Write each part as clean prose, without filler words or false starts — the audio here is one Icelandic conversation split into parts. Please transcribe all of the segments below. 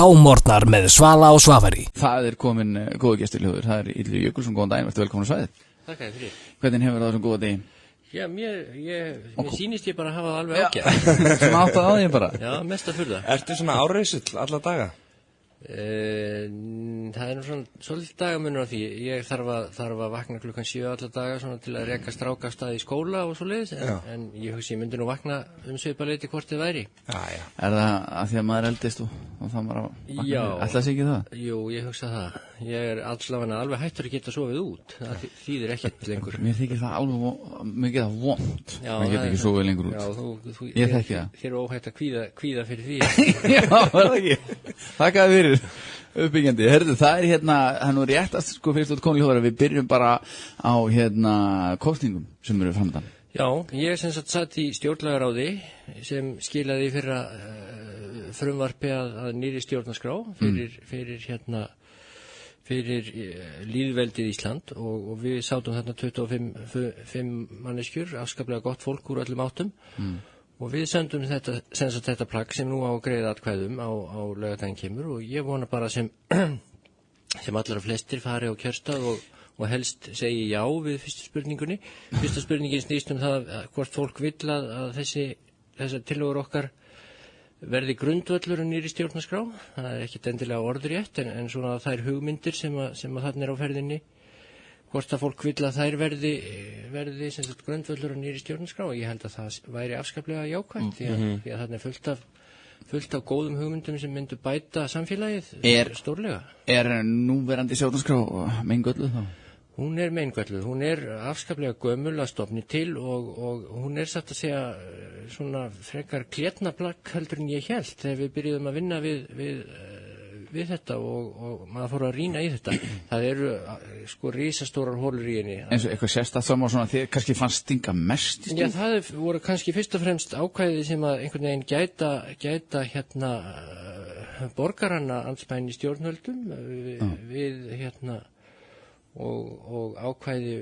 K-morgnar með Svala og Svavari. Það komin góða gestur hljóður, það Illugi Jökulsson, góðan daginn, verður velkomin á svæðið. Takk fyrir. Hvernig hefur það þessum góða degi? Já, mér sýnist ég bara að hafa það alveg ágætt. Svona átt að á því bara? Já, mest að furða. Ertu svona áreisull alla daga? Það nú svona svolítið dagamunur á því. Ég þarf að vakna klukkan 7 alla daga svona til að reka stráka af stað í skóla og svoleiðis, en ég hugsi ég myndi nú vakna svipaleyti hvort þið væri. Já. Er það að því að maður eldist og það maður að vakna? Já. Ætlaði sig ekki það? Jú, ég hugsa það. Ég allavega alveg hættur að geta sofið út. Það þýðir ekkert lengur. Mér þykir það alveg mikið að vont. Já, maður getur ekki sofið lengur út. Já, ég þekki það. Þér óhætt að kvíða fyrir því. Já, það ekki. Þakkaði fyrir. Uppbyggjandi, herðu, það hérna, það nú réttast sko fyrst út konuljóðar að við byrjum bara á kosningum sem eru framöndan. Já, ég sem sagt satt í stjórnlagaráði sem skilaði fyrra frumvarpi að nýrri stjórnarskrá fyrir lýðveldið Ísland og við sátum þarna 25 manneskjur, afskaplega gott fólk úr öllum áttum. Og við sendum þetta plagg sem nú á að greiða atkvæðum á laugardaginn kemur og ég vona bara sem allra flestir fari á kjörstað og helst segi já við fyrstu spurningunni. Fyrsta spurningin snýst það hvort fólk vill að þessar tillögur okkar verði grundvöllur nýrri stjórnarskrá. Það ekkert endilega orðrétt en svona þær hugmyndir sem þarna á ferðinni. Hvort að fólk vill að þær verði sem sagt grundvöllur nýrri stjórnarskrá og ég held að það væri afskaplega jákvætt því að þarna fullt af góðum hugmyndum sem myndu bæta samfélagið stórlega. Er núverandi stjórnarskrá meingölluð þá? Hún meingölluð, hún afskaplega gömul að stofni til og hún satt að segja svona frekar klétnaplagg heldur en ég hélt þegar við byrjuðum að vinna við þetta og maður fór að rýna í þetta. Það eru sko risastórar hólur í henni. Eins og eitthvað sérstætt sem var svona þið kannski fannst stinga mest í stund? Já, það voru kannski fyrst og fremst ákvæði sem að einhvern veginn gæta borgaranna andspæni stjórnvöldum við og ákvæði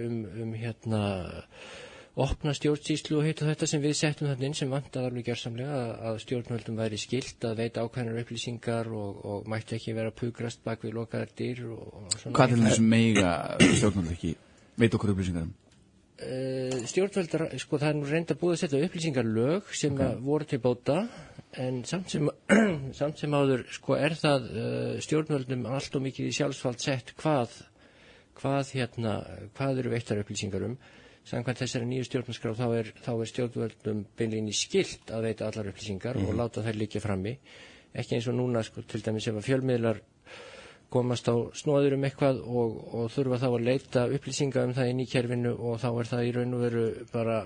opna stjórnsýslu og hitt og þetta sem við settum þarna inn sem vantaði alveg gjörsamlega að stjórnvöldum væri skylt að veita ákveðnar upplýsingar og mætti ekki vera pukrast bak við lokaðar dyr og svona. Hvað til þess mega stjórnvöld ekki veit okkur upplýsingar um? Stjórnvöld, sko það nú reynd að búið að setja upplýsingarlög sem voru til bóta en samt sem áður sko það stjórnvöldum allt og mikið í sjálfsvald sett hvað eru veittar upplýsingar um. Samkvæmt þessari nýju stjórnarskrá þá er stjórnvöldum beinlínis skylt að veita allar upplýsingar og láta þær liggja frammi. Ekki eins og núna sko til dæmis ef að fjölmiðlar komast á snoður eitthvað og þurfa þá að leita upplýsinga það inn í kerfinu og þá það í raun og veru bara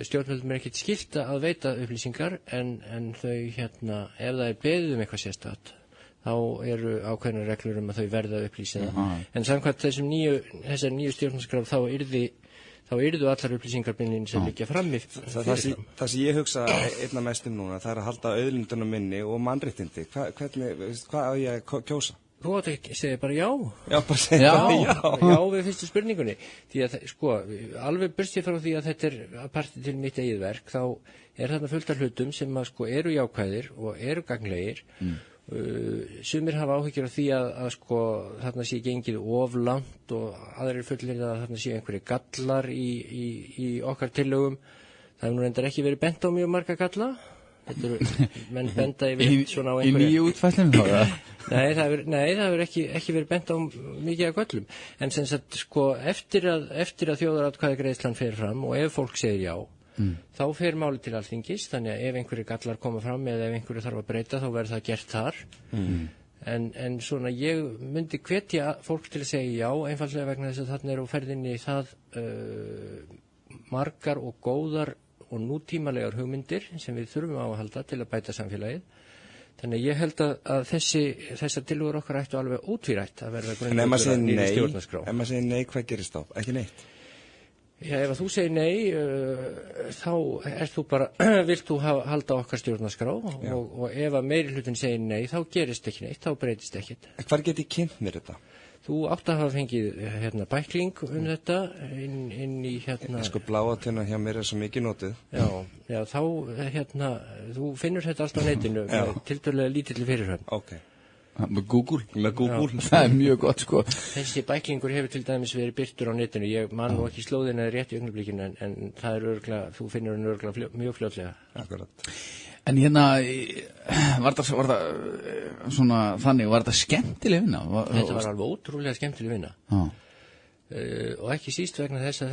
stjórnvöldum ekkert skylt að veita upplýsingar en þau ef það beðið eitthvað sérstakt þá eru ákveðnar reglur að þau verða að upplýsa það. En samkvæmt þessar nýju stjórnarskrá þá yrðu allar upplýsingarbindin sem liggja frammi. Það sem ég hugsa einna mest núna, það að halda auðlindunum minni og mannréttindi. Hvað á ég að kjósa? Þú átt ekki að segja bara já. Já, bara segja já við fyrstu spurningunni. Því að sko, alveg burstið frá því að þetta að parti til mitt eigið verk, þá þarna fullt af hlutum sem að sko eru jákvæðir og eru gagnlegir. Sumir hafa áhyggjur af því að sko þarna sé gengið of langt og aðrir fullir að þarna sé einhverjir gallar í okkar tillögum. Það hefur nú reyndar ekki verið bent á mjög marga galla. Menn benda yfir svona á einhverja. Í nýju útfæslunum þá? Nei, það hefur ekki verið bent á mikið af göllum. En sem sagt sko eftir að þjóðaratkvæðagreiðslan fer fram og ef fólk segir já þá fer máli til Alþingis, þannig að ef einhverju gallar koma fram eða ef einhverju þarf að breyta þá verður það gert þar. En svona ég myndi hvetja fólk til að segja já, einfaldlega vegna þess að þarna á ferðinni það margar og góðar og nútímalegar hugmyndir sem við þurfum á að halda til að bæta samfélagið. Þannig að ég held að þessar tillögur okkar ættu alveg ótvírætt að verða grundvöllur að nýrri stjórnarskrá. En maður segir nei, hvað gerist þá? Ekki neitt? Já, ef þú segir nei, þá þú bara, vilt þú halda okkar stjórnarskrá og ef að meiri hlutin segir nei, þá gerist ekki neitt, þá breytist ekkit. Hvar get ég kynnt mér þetta? þú átt að hafa fengið bækling þetta inn í Sko bláa tunna hjá mér svo mikið notið. Já, þá þú finnur þetta allt á netinu með tiltölulega lítilli fyrirhöfn. Ok. Með Google. Já. Það mjög gott, sko. Þessi bæklingur hefur til dæmis verið birtur á netinu. Ég man nú ekki slóðina rétt í augnablikinu, en það örugglega, þú finnur hann örugglega mjög fljótlega. Akkurat. En var það svona þannig, var þetta skemmtileg vinna? Þetta var alveg ótrúlega skemmtileg vinna. Já. Og ekki síst vegna þess að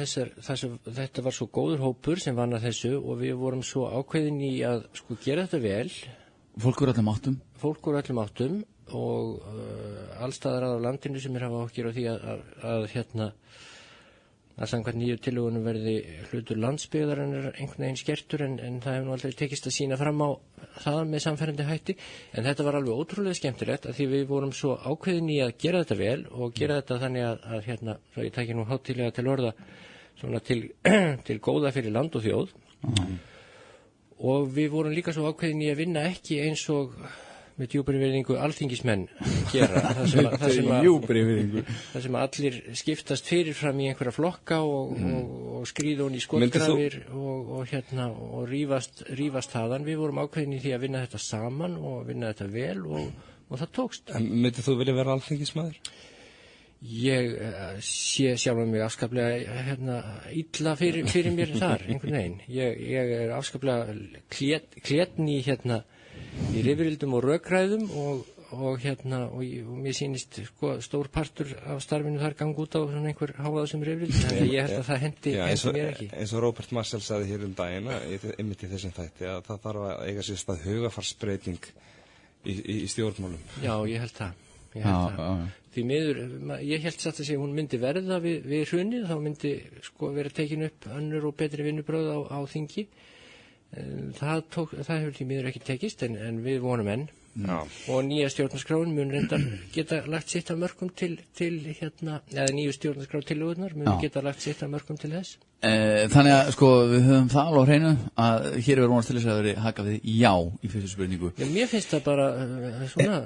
þetta var svo góður hópur sem vann að þessu og við vorum svo ákveðin í að sko gera þetta vel. Fólk úr öllum áttum? Fólk úr öllum áttum og allstaðar að á landinu sem hafa áhyggjur á því að samkvæmt nýju tillögunum verði hlutur landsbyggðar einhvern veginn skertur en það hefur nú aldrei tekist að sýna fram á það með samferðandi hætti en þetta var alveg ótrúlega skemmtilegt að því við vorum svo ákveðin í að gera þetta vel og gera þetta þannig að svo ég tæki nú hátíðlega til orða svona til góða fyrir land og þjóð og við vorum líka svo ákveðin í að vinna ekki eins og með djúpri virðingu alþingismenn gera það sem allir skiptast fyrirfram í einhverja flokka og skríða hún í skotgrafir og rífast þaðan. Við vorum ákveðin í því að vinna þetta saman og vinna þetta vel og það tókst. En myndið þú vilja vera alþingismaður? Ég sé sjálfum mig afskaplega illa fyrir mér þar einhvern veginn. Ég er afskaplega klétn í rifrildum og rökræðum og mér sýnist sko, stór partur af starfinu þar gang út á svona einhver hávaðsum rifrildum þannig að ég held að það hendi mér ekki. Eins og Robert Marshall sagði hér daginn einmitt í þessum þætti að það þarf að eiga sér stað hugafarsbreyting í stjórnmálum. Já, ég held það. Því miður, ég held satt að segja hún myndi verða við hrunið, þá myndi sko vera tekin upp önnur og betri vinnubrögð á þingi. Það hefur því miður ekki tekist en við vonum enn og nýja stjórnarskráin mun reyndar geta lagt sitt af mörkum til eða nýju stjórnarskrátillögurnar mun geta lagt sitt af mörkum til þess. Þannig að sko við höfum það alveg á hreinu að hér er vonast til þess að veri hakað við já í fyrstu spurningu. Mér finnst það bara svona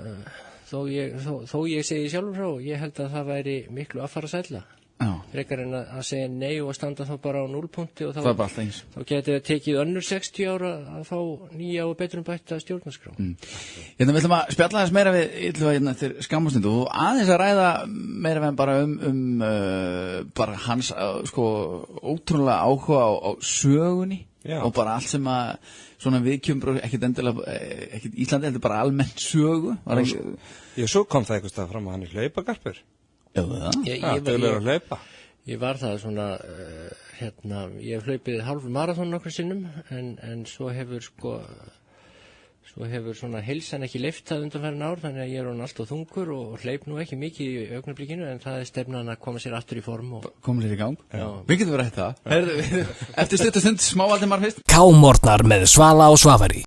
þó ég segi sjálfur frá ég held að það væri miklu affara sælla. Frekar en að segja nei og að standa þá bara á núllpunkti og þá geti það tekið önnur 60 ára að fá nýja og betrum bætta stjórnarskrá. Við ætlum að spjalla þess meira við Ylva eftir skammastundu og aðeins að ræða meira við bara bara hans sko ótrúlega áhuga á sögunni og bara allt sem að svona viðkjömbur ekkert endilega ekkert Íslandi heldur bara almennt sögu. Svo kom það eitthvað stað fram að hann hlaupagarpur. Ég var það svona ég hef hlaupið hálf marathon nokkur sinnum en svo hefur svona heilsan ekki leyft það undanfarin ár þannig að ég er hann alltaf þungur og hleyp nú ekki mikið í augnablikinu en það er stefnan að koma sér aftur í form og koma sér í gang. Við getum verið þetta. Eftir stutta stund smá Valdimar fyrst. K-morgnar með Svala og Svavari.